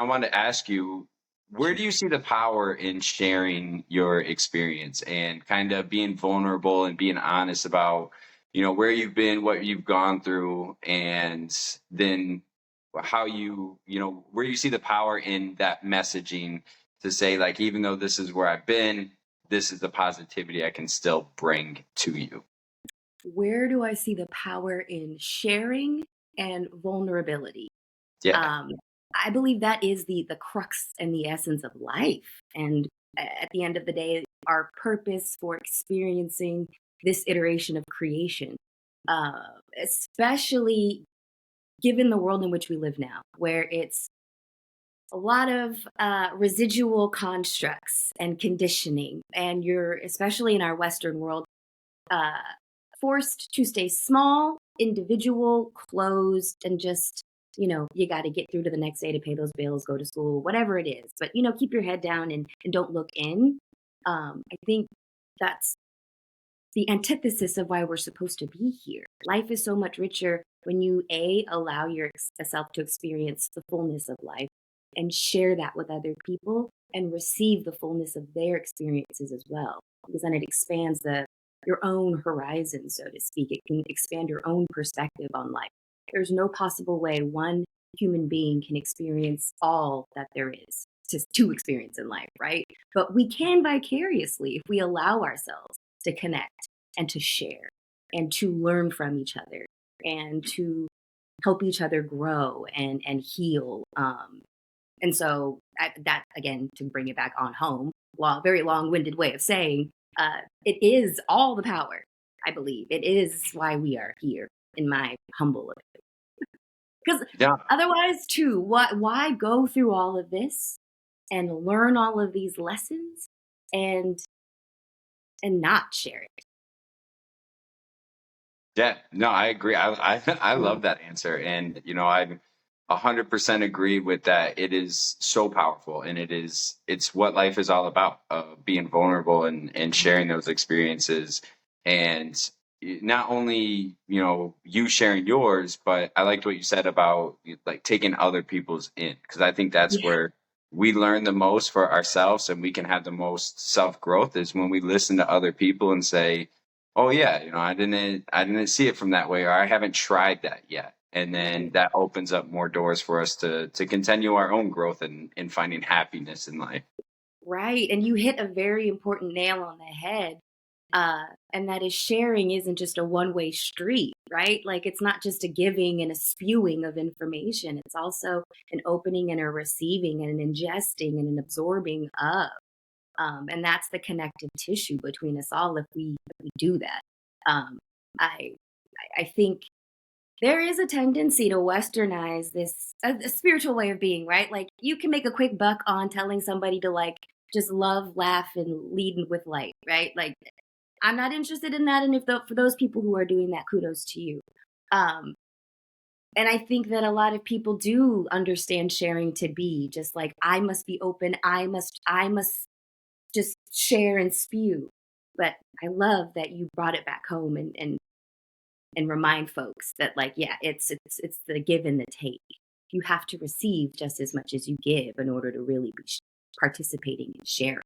I wanted to ask you, where do you see the power in sharing your experience and kind of being vulnerable and being honest about, where you've been, what you've gone through, and then how where you see the power in that messaging to say, like, even though this is where I've been, this is the positivity I can still bring to you. Where do I see the power in sharing and vulnerability? Yeah. Um, I believe that is the crux and the essence of life. And at the end of the day, our purpose for experiencing this iteration of creation, especially given the world in which we live now, where it's a lot of residual constructs and conditioning, and you're, especially in our Western world, uh, forced to stay small, individual, closed, and just, you got to get through to the next day to pay those bills, go to school, whatever it is. But, keep your head down and don't look in. I think that's the antithesis of why we're supposed to be here. Life is so much richer when you, allow yourself to experience the fullness of life and share that with other people and receive the fullness of their experiences as well. Because then it expands your own horizon, so to speak. It can expand your own perspective on life. There's no possible way one human being can experience all that there is to experience in life, right? But we can vicariously if we allow ourselves to connect and to share and to learn from each other and to help each other grow and heal. And so that, again, to bring it back on home, well, very long-winded way of saying, it is all the power. I believe it is why we are here, in my humble opinion. Because Yeah. otherwise, too, why go through all of this and learn all of these lessons and not share it? Yeah, no, I agree. I Mm. love that answer, and I 100% agree with that. It is so powerful, and it's what life is all about. Being vulnerable and sharing those experiences, and not only you sharing yours, but I liked what you said about like taking other people's in, because I think that's Yeah. where we learn the most for ourselves, and we can have the most self growth is when we listen to other people and say, oh yeah, I didn't see it from that way, or I haven't tried that yet. And then Right. that opens up more doors for us to continue our own growth and in finding happiness in life. Right. And you hit a very important nail on the head. And that is, sharing isn't just a one-way street, right? Like, it's not just a giving and a spewing of information. It's also an opening and a receiving and an ingesting and an absorbing of. And that's the connective tissue between us all if we do that. Um, I I think there is a tendency to westernize this a spiritual way of being, right? Like, you can make a quick buck on telling somebody to, like, just love, laugh, and lead with light, right? Like, I'm not interested in that. And for those people who are doing that, kudos to you. Um, and I think that a lot of people do understand sharing to be just like, I must be open. I must just share and spew. But I love that you brought it back home and remind folks that, like, yeah, it's the give and the take. You have to receive just as much as you give in order to really be participating and sharing.